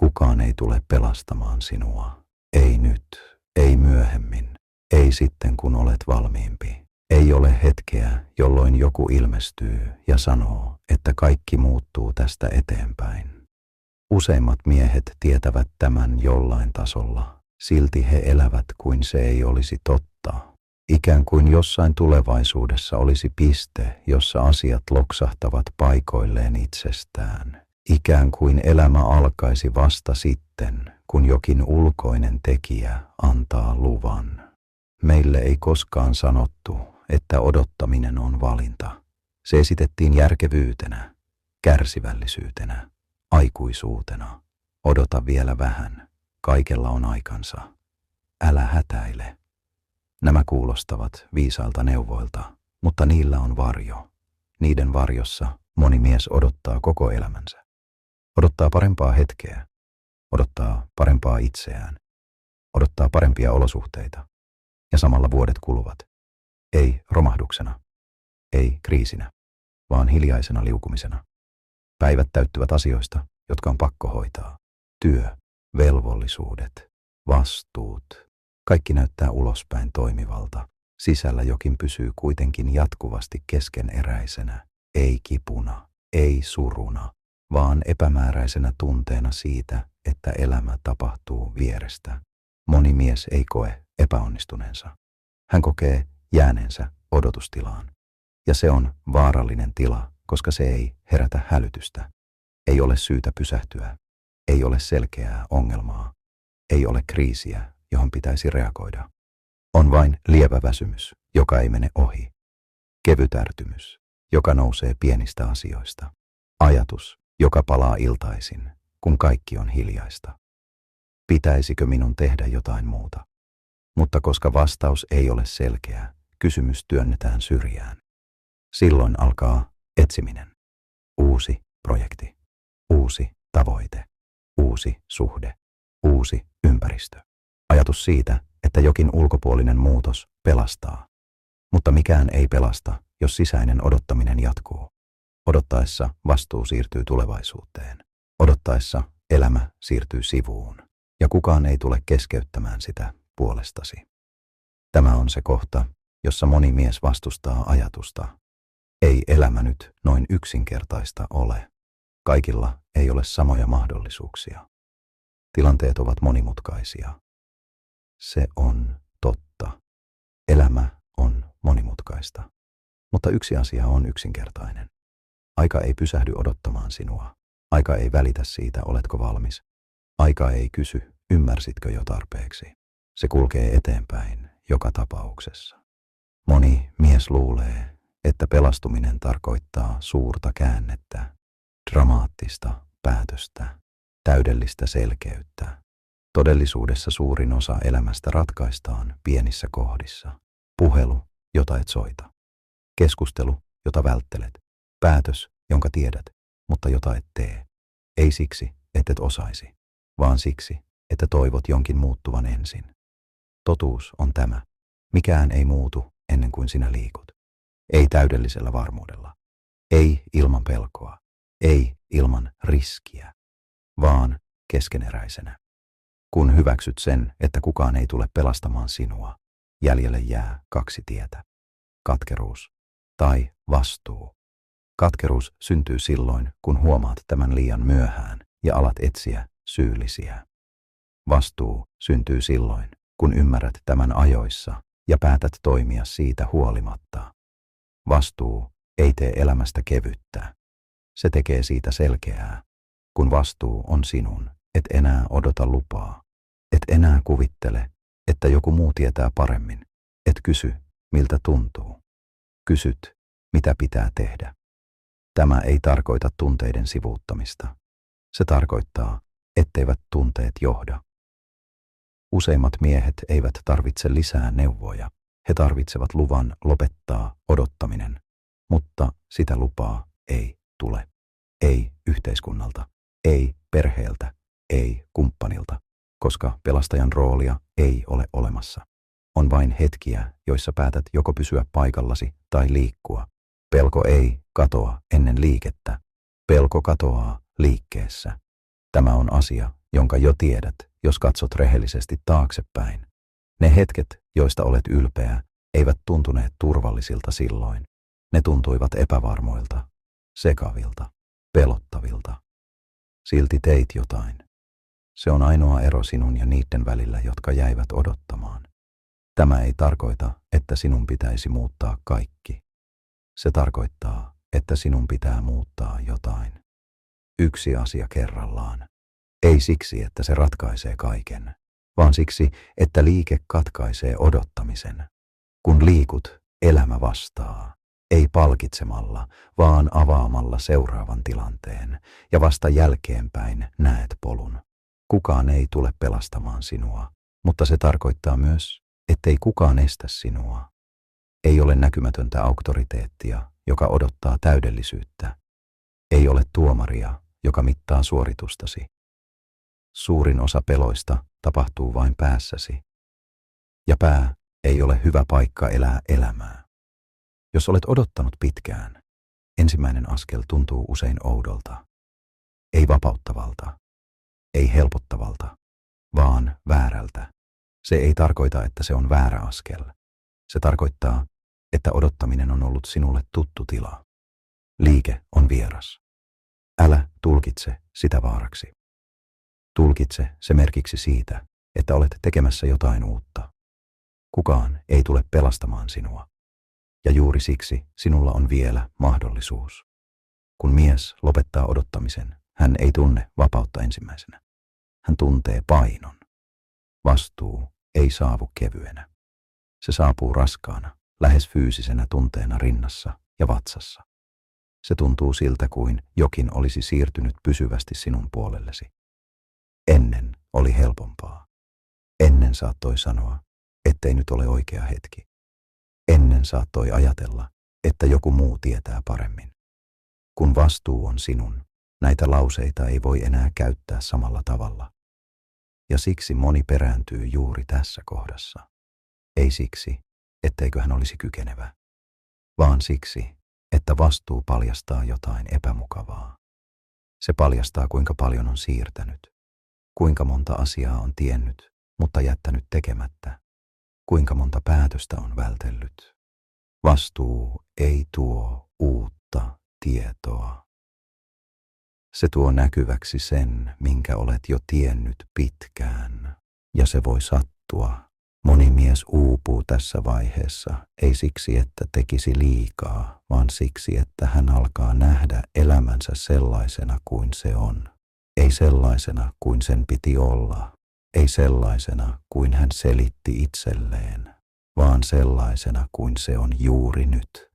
Kukaan ei tule pelastamaan sinua. Ei nyt, ei myöhemmin, ei sitten kun olet valmiimpi. Ei ole hetkeä, jolloin joku ilmestyy ja sanoo, että kaikki muuttuu tästä eteenpäin. Useimmat miehet tietävät tämän jollain tasolla. Silti he elävät kuin se ei olisi totta. Ikään kuin jossain tulevaisuudessa olisi piste, jossa asiat loksahtavat paikoilleen itsestään. Ikään kuin elämä alkaisi vasta sitten, kun jokin ulkoinen tekijä antaa luvan. Meille ei koskaan sanottu, että odottaminen on valinta. Se esitettiin järkevyytenä, kärsivällisyytenä, aikuisuutena. Odota vielä vähän, kaikella on aikansa. Älä hätäile. Nämä kuulostavat viisailta neuvoilta, mutta niillä on varjo. Niiden varjossa moni mies odottaa koko elämänsä. Odottaa parempaa hetkeä, odottaa parempaa itseään, odottaa parempia olosuhteita. Ja samalla vuodet kuluvat. Ei romahduksena, ei kriisinä, vaan hiljaisena liukumisena. Päivät täyttyvät asioista, jotka on pakko hoitaa. Työ, velvollisuudet, vastuut. Kaikki näyttää ulospäin toimivalta. Sisällä jokin pysyy kuitenkin jatkuvasti keskeneräisenä. Ei kipuna, ei suruna, vaan epämääräisenä tunteena siitä, että elämä tapahtuu vierestä. Moni mies ei koe epäonnistuneensa. Hän kokee jääneensä odotustilaan. Ja se on vaarallinen tila, koska se ei herätä hälytystä. Ei ole syytä pysähtyä. Ei ole selkeää ongelmaa. Ei ole kriisiä, johon pitäisi reagoida. On vain lievä väsymys, joka ei mene ohi. Kevyt ärtymys, joka nousee pienistä asioista. Ajatus, joka palaa iltaisin, kun kaikki on hiljaista. Pitäisikö minun tehdä jotain muuta? Mutta koska vastaus ei ole selkeä, kysymys työnnetään syrjään. Silloin alkaa etsiminen. Uusi projekti, uusi tavoite, uusi suhde, uusi ympäristö. Ajatus siitä, että jokin ulkopuolinen muutos pelastaa. Mutta mikään ei pelasta, jos sisäinen odottaminen jatkuu. Odottaessa vastuu siirtyy tulevaisuuteen. Odottaessa elämä siirtyy sivuun. Ja kukaan ei tule keskeyttämään sitä puolestasi. Tämä on se kohta, jossa moni mies vastustaa ajatusta. Ei elämä nyt noin yksinkertaista ole. Kaikilla ei ole samoja mahdollisuuksia. Tilanteet ovat monimutkaisia. Se on totta. Elämä on monimutkaista. Mutta yksi asia on yksinkertainen. Aika ei pysähdy odottamaan sinua. Aika ei välitä siitä, oletko valmis. Aika ei kysy, ymmärsitkö jo tarpeeksi. Se kulkee eteenpäin joka tapauksessa. Moni mies luulee, että pelastuminen tarkoittaa suurta käännettä, dramaattista päätöstä, täydellistä selkeyttä. Todellisuudessa suurin osa elämästä ratkaistaan pienissä kohdissa. Puhelu, jota et soita. Keskustelu, jota välttelet. Päätös, jonka tiedät, mutta jota et tee. Ei siksi, ettet osaisi, vaan siksi, että toivot jonkin muuttuvan ensin. Totuus on tämä. Mikään ei muutu ennen kuin sinä liikut. Ei täydellisellä varmuudella. Ei ilman pelkoa. Ei ilman riskiä. Vaan keskeneräisenä. Kun hyväksyt sen, että kukaan ei tule pelastamaan sinua, jäljelle jää kaksi tietä. Katkeruus tai vastuu. Katkeruus syntyy silloin, kun huomaat tämän liian myöhään ja alat etsiä syyllisiä. Vastuu syntyy silloin, kun ymmärrät tämän ajoissa ja päätät toimia siitä huolimatta. Vastuu ei tee elämästä kevyttä. Se tekee siitä selkeää. Kun vastuu on sinun, et enää odota lupaa. Et enää kuvittele, että joku muu tietää paremmin. Et kysy, miltä tuntuu. Kysyt, mitä pitää tehdä. Tämä ei tarkoita tunteiden sivuuttamista. Se tarkoittaa, etteivät tunteet johda. Useimmat miehet eivät tarvitse lisää neuvoja. He tarvitsevat luvan lopettaa odottaminen, mutta sitä lupaa ei tule. Ei yhteiskunnalta, ei perheeltä, ei kumppanilta, koska pelastajan roolia ei ole olemassa. On vain hetkiä, joissa päätät joko pysyä paikallasi tai liikkua. Pelko ei katoa ennen liikettä. Pelko katoaa liikkeessä. Tämä on asia, jonka jo tiedät, jos katsot rehellisesti taaksepäin. Ne hetket, joista olet ylpeä, eivät tuntuneet turvallisilta silloin. Ne tuntuivat epävarmoilta, sekavilta, pelottavilta. Silti teit jotain. Se on ainoa ero sinun ja niiden välillä, jotka jäivät odottamaan. Tämä ei tarkoita, että sinun pitäisi muuttaa kaikki. Se tarkoittaa, että sinun pitää muuttaa jotain. Yksi asia kerrallaan. Ei siksi, että se ratkaisee kaiken, vaan siksi, että liike katkaisee odottamisen. Kun liikut, elämä vastaa. Ei palkitsemalla, vaan avaamalla seuraavan tilanteen, ja vasta jälkeenpäin näet polun. Kukaan ei tule pelastamaan sinua, mutta se tarkoittaa myös, ettei kukaan estä sinua. Ei ole näkymätöntä auktoriteettia, joka odottaa täydellisyyttä. Ei ole tuomaria, joka mittaa suoritustasi. Suurin osa peloista tapahtuu vain päässäsi. Ja pää ei ole hyvä paikka elää elämää. Jos olet odottanut pitkään, ensimmäinen askel tuntuu usein oudolta. Ei vapauttavalta, ei helpottavalta, vaan väärältä. Se ei tarkoita, että se on väärä askel. Se tarkoittaa, että odottaminen on ollut sinulle tuttu tila. Liike on vieras. Älä tulkitse sitä vaaraksi. Tulkitse se merkiksi siitä, että olet tekemässä jotain uutta. Kukaan ei tule pelastamaan sinua. Ja juuri siksi sinulla on vielä mahdollisuus. Kun mies lopettaa odottamisen, hän ei tunne vapautta ensimmäisenä. Hän tuntee painon. Vastuu ei saavu kevyenä. Se saapuu raskaana, lähes fyysisenä tunteena rinnassa ja vatsassa. Se tuntuu siltä kuin jokin olisi siirtynyt pysyvästi sinun puolellesi. Ennen oli helpompaa. Ennen saattoi sanoa, ettei nyt ole oikea hetki. Ennen saattoi ajatella, että joku muu tietää paremmin. Kun vastuu on sinun, näitä lauseita ei voi enää käyttää samalla tavalla. Ja siksi moni perääntyy juuri tässä kohdassa. Ei siksi, etteikö hän olisi kykenevä, vaan siksi, että vastuu paljastaa jotain epämukavaa. Se paljastaa, kuinka paljon on siirtänyt, kuinka monta asiaa on tiennyt, mutta jättänyt tekemättä, kuinka monta päätöstä on vältellyt. Vastuu ei tuo uutta tietoa. Se tuo näkyväksi sen, minkä olet jo tiennyt pitkään, ja se voi sattua. Moni mies uupuu tässä vaiheessa, ei siksi, että tekisi liikaa, vaan siksi, että hän alkaa nähdä elämänsä sellaisena kuin se on. Ei sellaisena kuin sen piti olla, ei sellaisena kuin hän selitti itselleen, vaan sellaisena kuin se on juuri nyt.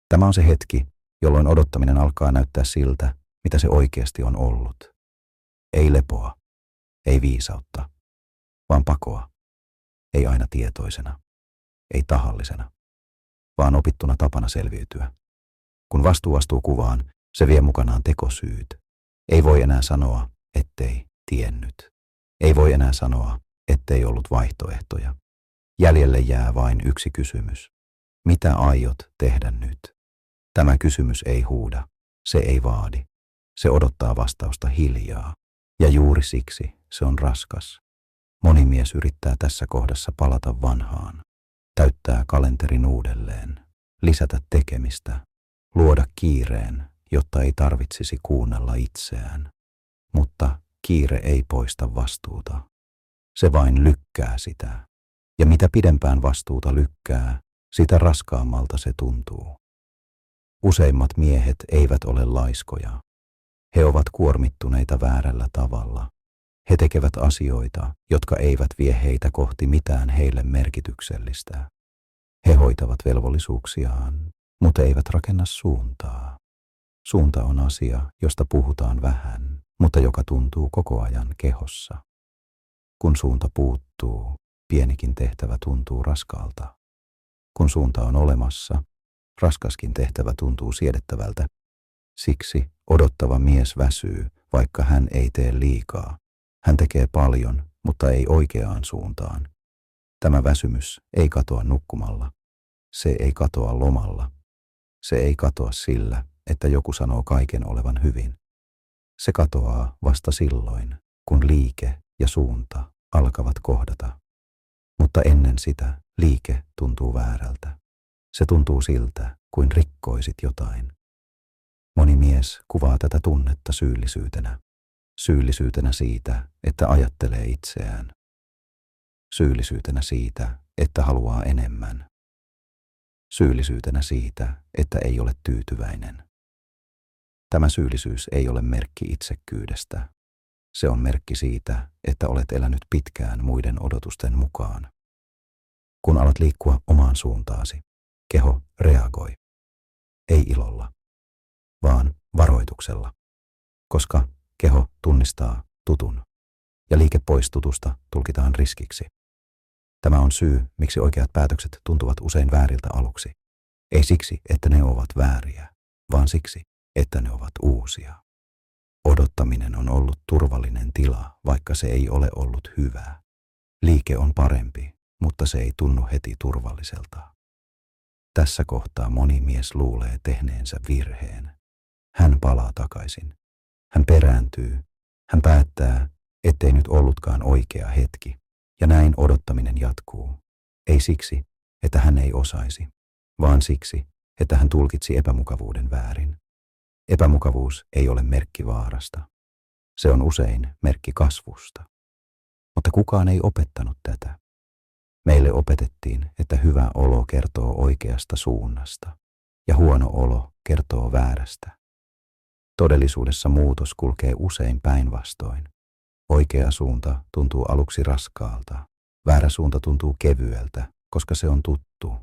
Tämä on se hetki, jolloin odottaminen alkaa näyttää siltä, mitä se oikeasti on ollut. Ei lepoa, ei viisautta, vaan pakoa. Ei aina tietoisena, ei tahallisena, vaan opittuna tapana selviytyä. Kun vastuu astuu kuvaan, se vie mukanaan tekosyyt. Ei voi enää sanoa, ettei tiennyt. Ei voi enää sanoa, ettei ollut vaihtoehtoja. Jäljelle jää vain yksi kysymys. Mitä aiot tehdä nyt? Tämä kysymys ei huuda, se ei vaadi. Se odottaa vastausta hiljaa, ja juuri siksi se on raskas. Moni mies yrittää tässä kohdassa palata vanhaan, täyttää kalenterin uudelleen, lisätä tekemistä, luoda kiireen, jotta ei tarvitsisi kuunnella itseään. Mutta kiire ei poista vastuuta. Se vain lykkää sitä. Ja mitä pidempään vastuuta lykkää, sitä raskaammalta se tuntuu. Useimmat miehet eivät ole laiskoja. He ovat kuormittuneita väärällä tavalla. He tekevät asioita, jotka eivät vie heitä kohti mitään heille merkityksellistä. He hoitavat velvollisuuksiaan, mutta eivät rakenna suuntaa. Suunta on asia, josta puhutaan vähän, mutta joka tuntuu koko ajan kehossa. Kun suunta puuttuu, pienikin tehtävä tuntuu raskaalta. Kun suunta on olemassa, raskaskin tehtävä tuntuu siedettävältä. Siksi odottava mies väsyy, vaikka hän ei tee liikaa. Hän tekee paljon, mutta ei oikeaan suuntaan. Tämä väsymys ei katoa nukkumalla. Se ei katoa lomalla. Se ei katoa sillä, että joku sanoo kaiken olevan hyvin. Se katoaa vasta silloin, kun liike ja suunta alkavat kohdata. Mutta ennen sitä liike tuntuu väärältä. Se tuntuu siltä, kuin rikkoisit jotain. Moni mies kuvaa tätä tunnetta syyllisyytenä. Syyllisyytenä siitä, että ajattelee itseään. Syyllisyytenä siitä, että haluaa enemmän. Syyllisyytenä siitä, että ei ole tyytyväinen. Tämä syyllisyys ei ole merkki itsekkyydestä. Se on merkki siitä, että olet elänyt pitkään muiden odotusten mukaan. Kun alat liikkua omaan suuntaasi, keho reagoi. Ei ilolla, vaan varoituksella, koska keho tunnistaa tutun ja liike pois tutusta tulkitaan riskiksi. Tämä on syy, miksi oikeat päätökset tuntuvat usein vääriltä aluksi. Ei siksi, että ne ovat vääriä, vaan siksi, että ne ovat uusia. Odottaminen on ollut turvallinen tila, vaikka se ei ole ollut hyvä. Liike on parempi, mutta se ei tunnu heti turvalliselta. Tässä kohtaa moni mies luulee tehneensä virheen. Hän palaa takaisin. Hän perääntyy. Hän päättää, ettei nyt ollutkaan oikea hetki. Ja näin odottaminen jatkuu. Ei siksi, että hän ei osaisi, vaan siksi, että hän tulkitsi epämukavuuden väärin. Epämukavuus ei ole merkki vaarasta. Se on usein merkki kasvusta. Mutta kukaan ei opettanut tätä. Meille opetettiin, että hyvä olo kertoo oikeasta suunnasta ja huono olo kertoo väärästä. Todellisuudessa muutos kulkee usein päinvastoin. Oikea suunta tuntuu aluksi raskaalta. Väärä suunta tuntuu kevyeltä, koska se on tuttu.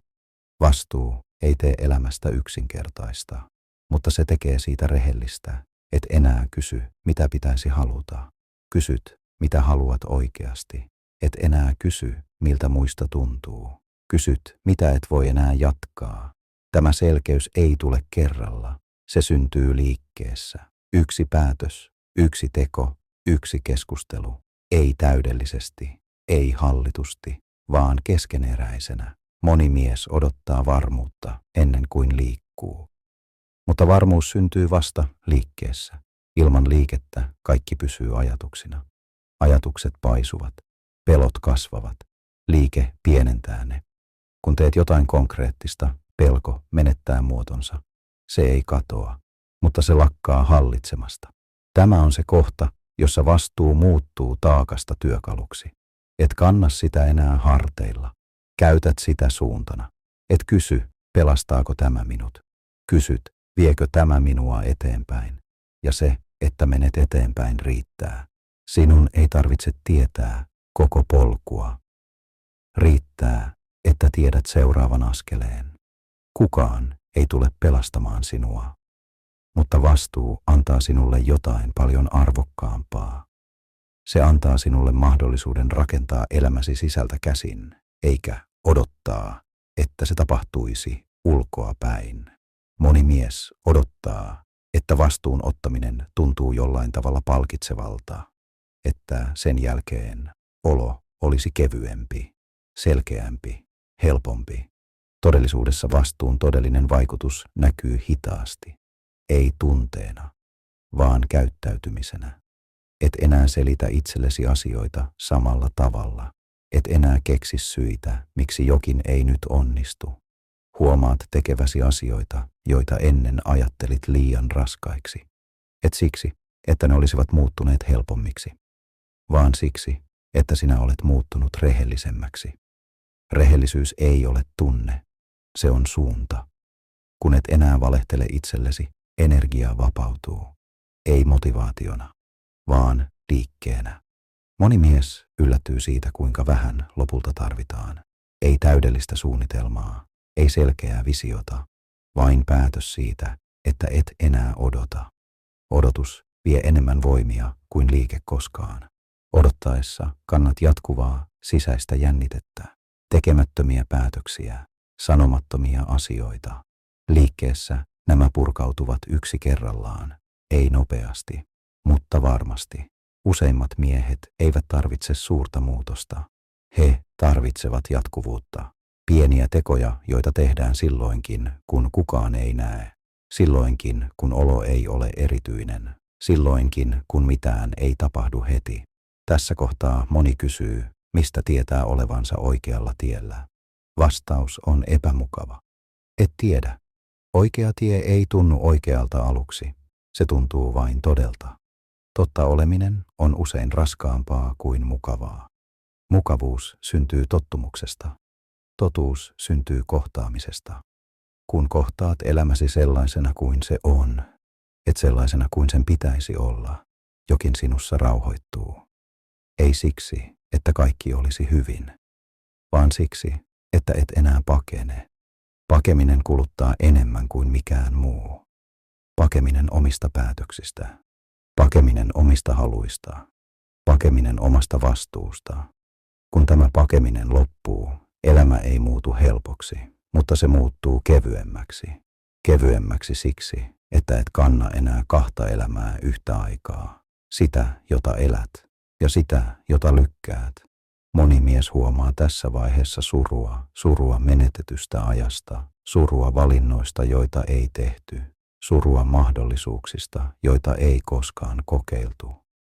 Vastuu ei tee elämästä yksinkertaista, mutta se tekee siitä rehellistä, et enää kysy, mitä pitäisi haluta. Kysyt, mitä haluat oikeasti. Et enää kysy, miltä muista tuntuu. Kysyt, mitä et voi enää jatkaa. Tämä selkeys ei tule kerralla. Se syntyy liikkeessä. Yksi päätös, yksi teko, yksi keskustelu. Ei täydellisesti, ei hallitusti, vaan keskeneräisenä. Moni mies odottaa varmuutta ennen kuin liikkuu. Mutta varmuus syntyy vasta liikkeessä. Ilman liikettä kaikki pysyy ajatuksina. Ajatukset paisuvat, pelot kasvavat, liike pienentää ne. Kun teet jotain konkreettista, pelko menettää muotonsa. Se ei katoa, mutta se lakkaa hallitsemasta. Tämä on se kohta, jossa vastuu muuttuu taakasta työkaluksi. Et kanna sitä enää harteilla. Käytät sitä suuntana. Et kysy, pelastaako tämä minut. Kysyt, viekö tämä minua eteenpäin. Ja se, että menet eteenpäin riittää. Sinun ei tarvitse tietää koko polkua. Riittää, että tiedät seuraavan askeleen. Kukaan ei tule pelastamaan sinua. Mutta vastuu antaa sinulle jotain paljon arvokkaampaa. Se antaa sinulle mahdollisuuden rakentaa elämäsi sisältä käsin, eikä odottaa, että se tapahtuisi ulkoa päin. Moni mies odottaa, että vastuun ottaminen tuntuu jollain tavalla palkitsevalta, että sen jälkeen olo olisi kevyempi, selkeämpi, helpompi. Todellisuudessa vastuun todellinen vaikutus näkyy hitaasti, ei tunteena, vaan käyttäytymisenä. Et enää selitä itsellesi asioita samalla tavalla. Et enää keksi syitä, miksi jokin ei nyt onnistu. Huomaat tekeväsi asioita, joita ennen ajattelit liian raskaiksi. Et siksi, että ne olisivat muuttuneet helpommiksi, vaan siksi, että sinä olet muuttunut rehellisemmäksi. Rehellisyys ei ole tunne, se on suunta. Kun et enää valehtele itsellesi, energia vapautuu. Ei motivaationa, vaan liikkeenä. Moni mies yllättyy siitä, kuinka vähän lopulta tarvitaan. Ei täydellistä suunnitelmaa, ei selkeää visiota, vain päätös siitä, että et enää odota. Odotus vie enemmän voimia kuin liike koskaan. Odottaessa kannat jatkuvaa sisäistä jännitettä, tekemättömiä päätöksiä, sanomattomia asioita. Liikkeessä nämä purkautuvat yksi kerrallaan, ei nopeasti, mutta varmasti. Useimmat miehet eivät tarvitse suurta muutosta. He tarvitsevat jatkuvuutta. Pieniä tekoja, joita tehdään silloinkin, kun kukaan ei näe. Silloinkin, kun olo ei ole erityinen. Silloinkin, kun mitään ei tapahdu heti. Tässä kohtaa moni kysyy, mistä tietää olevansa oikealla tiellä. Vastaus on epämukava. Et tiedä. Oikea tie ei tunnu oikealta aluksi. Se tuntuu vain todelta. Totta oleminen on usein raskaampaa kuin mukavaa. Mukavuus syntyy tottumuksesta. Totuus syntyy kohtaamisesta. Kun kohtaat elämäsi sellaisena kuin se on, et sellaisena kuin sen pitäisi olla, jokin sinussa rauhoittuu. Ei siksi, että kaikki olisi hyvin, vaan siksi, että et enää pakene. Pakeminen kuluttaa enemmän kuin mikään muu. Pakeminen omista päätöksistä. Pakeminen omista haluista. Pakeminen omasta vastuusta. Kun tämä pakeminen loppuu, elämä ei muutu helpoksi, mutta se muuttuu kevyemmäksi. Kevyemmäksi siksi, että et kanna enää kahta elämää yhtä aikaa. Sitä, jota elät, ja sitä, jota lykkäät. Moni mies huomaa tässä vaiheessa surua menetetystä ajasta, surua valinnoista, joita ei tehty, surua mahdollisuuksista, joita ei koskaan kokeiltu.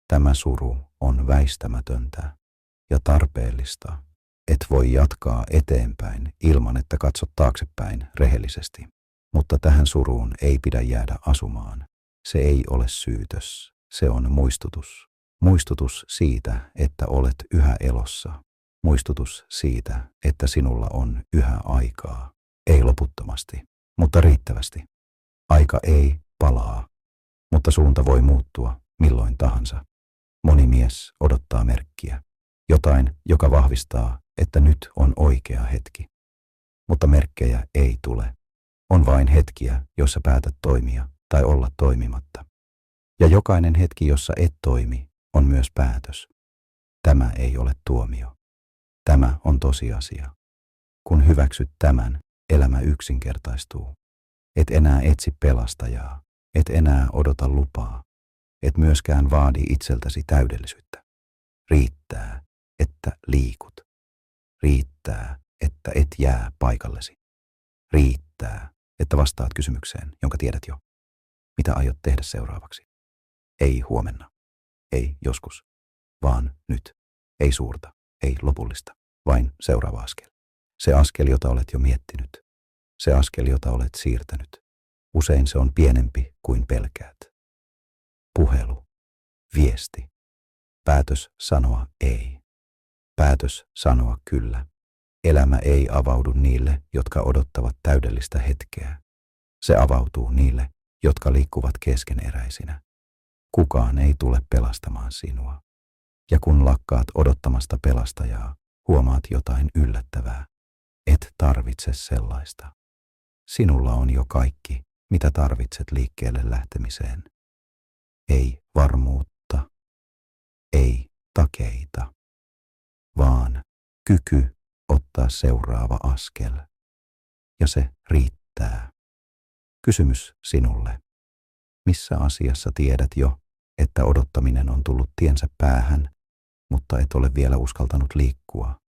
Tämä suru on väistämätöntä ja tarpeellista. Et voi jatkaa eteenpäin ilman, että katsot taaksepäin rehellisesti. Mutta tähän suruun ei pidä jäädä asumaan. Se ei ole syytös, se on muistutus. Muistutus siitä, että olet yhä elossa. Muistutus siitä, että sinulla on yhä aikaa. Ei loputtomasti, mutta riittävästi. Aika ei palaa, mutta suunta voi muuttua milloin tahansa. Moni mies odottaa merkkiä. Jotain, joka vahvistaa, että nyt on oikea hetki. Mutta merkkejä ei tule. On vain hetkiä, joissa päätät toimia tai olla toimimatta. Ja jokainen hetki, jossa et toimi, on myös päätös. Tämä ei ole tuomio. Tämä on tosiasia. Kun hyväksyt tämän, elämä yksinkertaistuu. Et enää etsi pelastajaa, et enää odota lupaa, et myöskään vaadi itseltäsi täydellisyyttä. Riittää, että liikut. Riittää, että et jää paikallesi. Riittää, että vastaat kysymykseen, jonka tiedät jo. Mitä aiot tehdä seuraavaksi? Ei huomenna, ei joskus, vaan nyt. Ei suurta, ei lopullista, vain seuraava askel. Se askel, jota olet jo miettinyt. Se askel, jota olet siirtänyt. Usein se on pienempi kuin pelkäät. Puhelu, viesti, päätös sanoa ei. Päätös sanoa kyllä. Elämä ei avaudu niille, jotka odottavat täydellistä hetkeä. Se avautuu niille, jotka liikkuvat keskeneräisinä. Kukaan ei tule pelastamaan sinua. Ja kun lakkaat odottamasta pelastajaa, huomaat jotain yllättävää. Et tarvitse sellaista. Sinulla on jo kaikki, mitä tarvitset liikkeelle lähtemiseen. Ei varmuutta, ei takeita, vaan kyky ottaa seuraava askel. Ja se riittää. Kysymys sinulle. Missä asiassa tiedät jo, että odottaminen on tullut tiensä päähän, mutta et ole vielä uskaltanut liikkua?